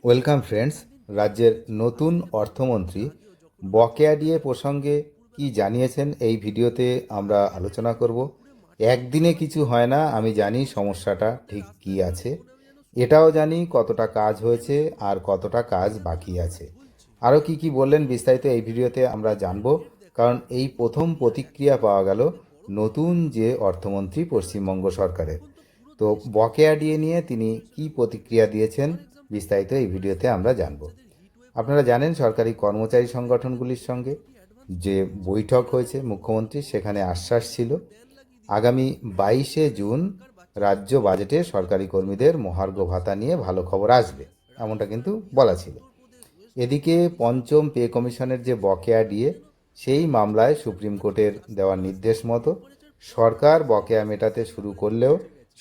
Welcome friends. রাজ্যের নতুন অর্থমন্ত্রী বকেয়া ডিএ প্রসঙ্গে কি জানিয়েছেন এই ভিডিওতে আমরা আলোচনা করব। একদিনে কিছু হয় না, আমি জানি সমস্যাটা ঠিক কি আছে, এটাও জানি কতটা কাজ হয়েছে আর কতটা কাজ বাকি আছে। আরও কি কি বললেন বিস্তারিত এই ভিডিওতে আমরা জানব, কারণ এই প্রথম প্রতিক্রিয়া পাওয়া গেল নতুন যে অর্থমন্ত্রী পশ্চিমবঙ্গ সরকারের। তো বকেয়া ডিএ নিয়ে তিনি কি প্রতিক্রিয়া দিয়েছেন বিস্তারিত এই ভিডিওতে আমরা জানব। আপনারা জানেন সরকারি কর্মচারী সংগঠনগুলির সঙ্গে যে বৈঠক হয়েছে মুখ্যমন্ত্রী, সেখানে আশ্বাস ছিল আগামী 22শে জুন রাজ্য বাজেটে সরকারি কর্মীদের মহার্ঘ ভাতা নিয়ে ভালো খবর আসবে, এমনটা কিন্তু বলা ছিল। এদিকে পঞ্চম পে কমিশনের যে বকেয়া ডিএ, সেই মামলায় সুপ্রিম কোর্টের দেওয়া নির্দেশ মতো সরকার বকেয়া মেটাতে শুরু করলেও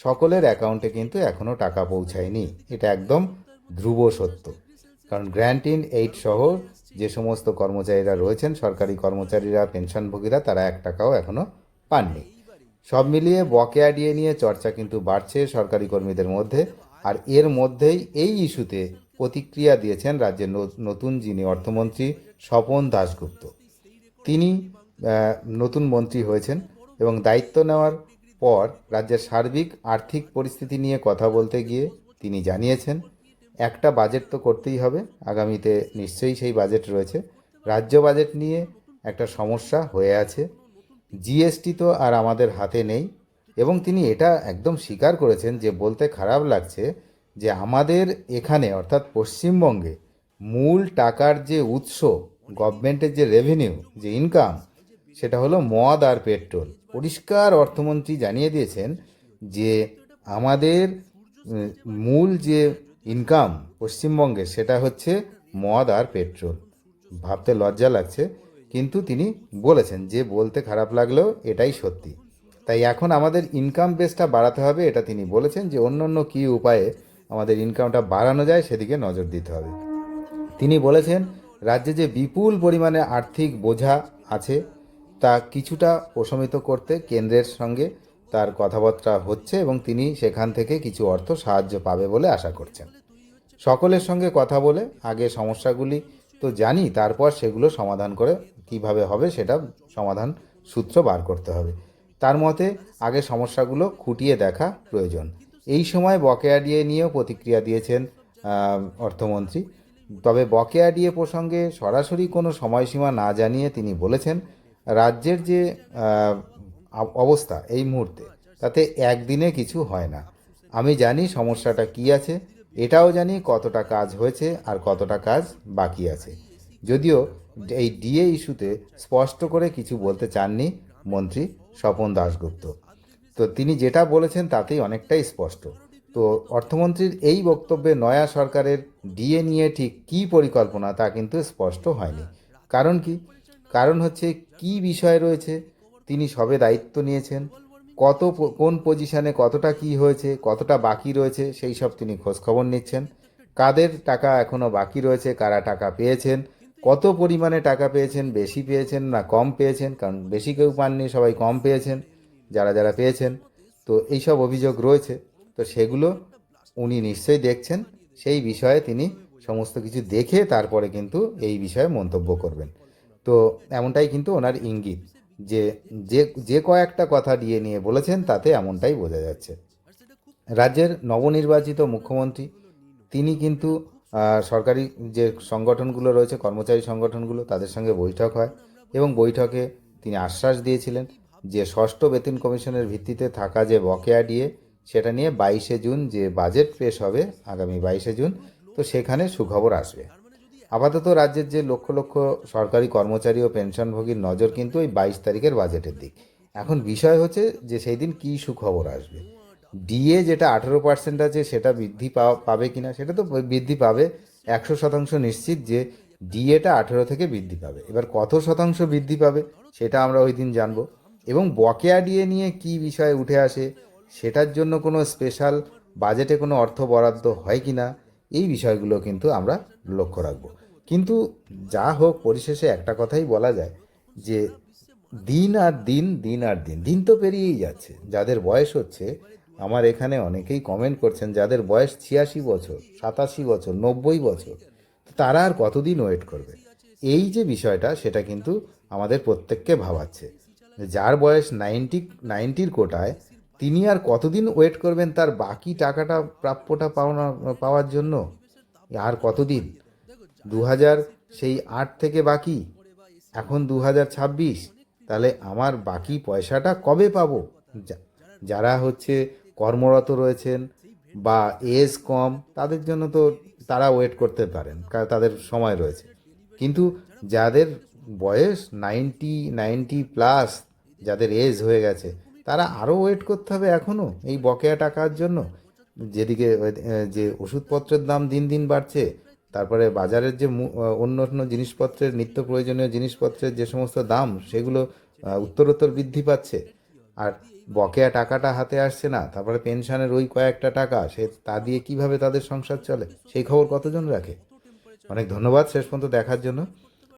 সকলের অ্যাকাউন্টে কিন্তু এখনও টাকা পৌঁছায়নি। এটা একদম ধ্রুব সত্য, কারণ গ্র্যান্ট ইন এইড সহ যে সমস্ত কর্মচারীরা রয়েছেন, সরকারি কর্মচারীরা, পেনশনভোগীরা, তারা 1 টাকাও এখনও পাননি। সব মিলিয়ে বকেয়া ডিএ নিয়ে চর্চা কিন্তু বাড়ছে সরকারি কর্মীদের মধ্যে। আর এর মধ্যেই এই ইস্যুতে প্রতিক্রিয়া দিয়েছেন রাজ্যের নতুন যিনি অর্থমন্ত্রী স্বপন দাশগুপ্ত। তিনি নতুন মন্ত্রী হয়েছেন এবং দায়িত্ব নেওয়ার পর রাজ্যের সার্বিক আর্থিক পরিস্থিতি নিয়ে কথা বলতে গিয়ে তিনি জানিয়েছেন একটা বাজেট তো করতেই হবে, আগামীতে নিশ্চয়ই সেই বাজেট রয়েছে। রাজ্য বাজেট নিয়ে একটা সমস্যা হয়ে আছে, জিএসটি তো আর আমাদের হাতে নেই। এবং তিনি এটা একদম স্বীকার করেছেন যে বলতে খারাপ লাগছে যে আমাদের এখানে অর্থাৎ পশ্চিমবঙ্গে মূল টাকার যে উৎস, গভর্নমেন্টের যে রেভিনিউ, যে ইনকাম, সেটা হলো মদ আর পেট্রোল। পরিষ্কার অর্থমন্ত্রী জানিয়ে দিয়েছেন যে আমাদের মূল যে ইনকাম পশ্চিমবঙ্গে সেটা হচ্ছে মদ আর পেট্রোল। ভাবতে লজ্জা লাগছে, কিন্তু তিনি বলেছেন যে বলতে খারাপ লাগলেও এটাই সত্যি। তাই এখন আমাদের ইনকাম বেসটা বাড়াতে হবে, এটা তিনি বলেছেন যে অন্য অন্য কী উপায়ে আমাদের ইনকামটা বাড়ানো যায় সেদিকে নজর দিতে হবে। তিনি বলেছেন রাজ্যে যে বিপুল পরিমাণে আর্থিক বোঝা আছে তা কিছুটা প্রশমিত করতে কেন্দ্রের সঙ্গে তার কথাবার্তা হচ্ছে এবং তিনি সেখান থেকে কিছু অর্থ সাহায্য পাবে বলে আশা করছেন। সকলের সঙ্গে কথা বলে আগে সমস্যাগুলি তো জানি, তারপর সেগুলো সমাধান করে কিভাবে হবে সেটা সমাধান সূত্র বার করতে হবে। তার মতে আগে সমস্যাগুলো খুঁটিয়ে দেখা প্রয়োজন। এই সময় বকেয়া ডিএ নিয়েও প্রতিক্রিয়া দিয়েছেন অর্থমন্ত্রী। তবে বকেয়া ডিএ প্রসঙ্গে সরাসরি কোনো সময়সীমা না জানিয়ে তিনি বলেছেন রাজ্যের যে অবস্থা এই মুহূর্তে, তাতে একদিনে কিছু হয় না। আমি জানি সমস্যাটা কী আছে, এটাও জানি কতটা কাজ হয়েছে আর কতটা কাজ বাকি আছে। যদিও এই ডিএ ইস্যুতে স্পষ্ট করে কিছু বলতে চাননি মন্ত্রী স্বপন দাশগুপ্ত। তো তিনি যেটা বলেছেন তাতেই অনেকটাই স্পষ্ট। তো অর্থমন্ত্রীর এই বক্তব্যে নয়া সরকারের ডিএ নিয়ে ঠিক কী পরিকল্পনা তা কিন্তু স্পষ্ট হয়নি। কারণ কি? কারণ হচ্ছে কি বিষয় রয়েছে, তিনি সবে দায়িত্ব নিয়েছেন, কোন পজিশানে কতটা কি হয়েছে, কতটা বাকি রয়েছে সেই সব তিনি খোঁজখবর নিচ্ছেন। কাদের টাকা এখনও বাকি রয়েছে, কারা টাকা পেয়েছেন, কত পরিমাণে টাকা পেয়েছেন, বেশি পেয়েছেন না কম পেয়েছেন, কারণ বেশি কেউ পাননি, সবাই কম পেয়েছেন যারা যারা পেয়েছেন। তো এইসব অভিযোগ রয়েছে, তো সেগুলো উনি নিশ্চয়ই দেখছেন। সেই বিষয়ে তিনি সমস্ত কিছু দেখে তারপরে কিন্তু এই বিষয়ে মন্তব্য করবেন। তো এমনটাই কিন্তু ওনার ইঙ্গিত, যে যে যে কয়েকটা কথা দিয়ে নিয়ে বলেছেন তাতে এমনটাই বোঝা যাচ্ছে। রাজ্যের নবনির্বাচিত মুখ্যমন্ত্রী তিনি কিন্তু সরকারি যে সংগঠনগুলো রয়েছে, কর্মচারী সংগঠনগুলো, তাদের সঙ্গে বৈঠক হয় এবং বৈঠকে তিনি আশ্বাস দিয়েছিলেন যে ষষ্ঠ বেতন কমিশনের ভিত্তিতে থাকা যে বকেয়া ডিএ, সেটা নিয়ে 22শে জুন যে বাজেট পেশ হবে, আগামী 22শে জুন, তো সেখানে সুখবর আসবে। আপাতত রাজ্যের যে লক্ষ লক্ষ সরকারি কর্মচারী ও পেনশনভোগীর নজর কিন্তু ওই 22 তারিখের বাজেটের দিক। এখন বিষয় হচ্ছে যে সেই দিন কী সুখবর আসবে। ডিএ যেটা 18% আছে সেটা বৃদ্ধি পাবে কিনা, সেটা তো বৃদ্ধি পাবে 100% নিশ্চিত যে ডিএটা 18 থেকে বৃদ্ধি পাবে। এবার কত শতাংশ বৃদ্ধি পাবে সেটা আমরা ওই দিন জানবো। এবং বকেয়া ডিএ নিয়ে কি বিষয় উঠে আসে, সেটার জন্য কোনো স্পেশাল বাজেটে কোনো অর্থ বরাদ্দ হয় কি না, এই বিষয়গুলো কিন্তু আমরা লক্ষ্য রাখবো। কিন্তু যা হোক, পরিশেষে একটা কথাই বলা যায় যে দিন আর দিন, দিন আর দিন, দিন তো পেরিয়েই যাচ্ছে। যাদের বয়স হচ্ছে আমার এখানে অনেকেই কমেন্ট করছেন যাদের বয়স 86 বছর, 87 বছর, 90 বছর, তো তারা আর কতদিন ওয়েট করবে? এই যে বিষয়টা, সেটা কিন্তু আমাদের প্রত্যেককে ভাবাচ্ছে। যার বয়স 90-র কোটায়, তিনি আর কতদিন ওয়েট করবেন তার বাকি টাকাটা, প্রাপ্যটা পাওয়ার জন্য? আর কতদিন? 2000 সেই 8 থেকে বাকি, এখন 2026, তাহলে আমার বাকি পয়সাটা কবে পাবো? যারা হচ্ছে কর্মরত রয়েছেন বা এজ কম, তাদের জন্য তো তারা ওয়েট করতে পারেন, কারণ তাদের সময় রয়েছে। কিন্তু যাদের বয়স 90 প্লাস, যাদের এজ হয়ে গেছে, তারা আরও ওয়েট করতে হবে এখনও এই বকেয়া টাকার জন্য। যেদিকে যে ওষুধপত্রের দাম দিন দিন বাড়ছে, তারপরে বাজারের যে অন্য অন্য জিনিসপত্রের, নিত্য প্রয়োজনীয় জিনিসপত্রের যে সমস্ত দাম, সেগুলো উত্তরোত্তর বৃদ্ধি পাচ্ছে, আর বকেয়া টাকাটা হাতে আসছে না। তারপরে পেনশনের ওই কয়েকটা টাকা, সে তা দিয়ে কিভাবে তাদের সংসার চলে, সেই খবর কতজন রাখে? অনেক ধন্যবাদ শেষ পর্যন্ত দেখার জন্য।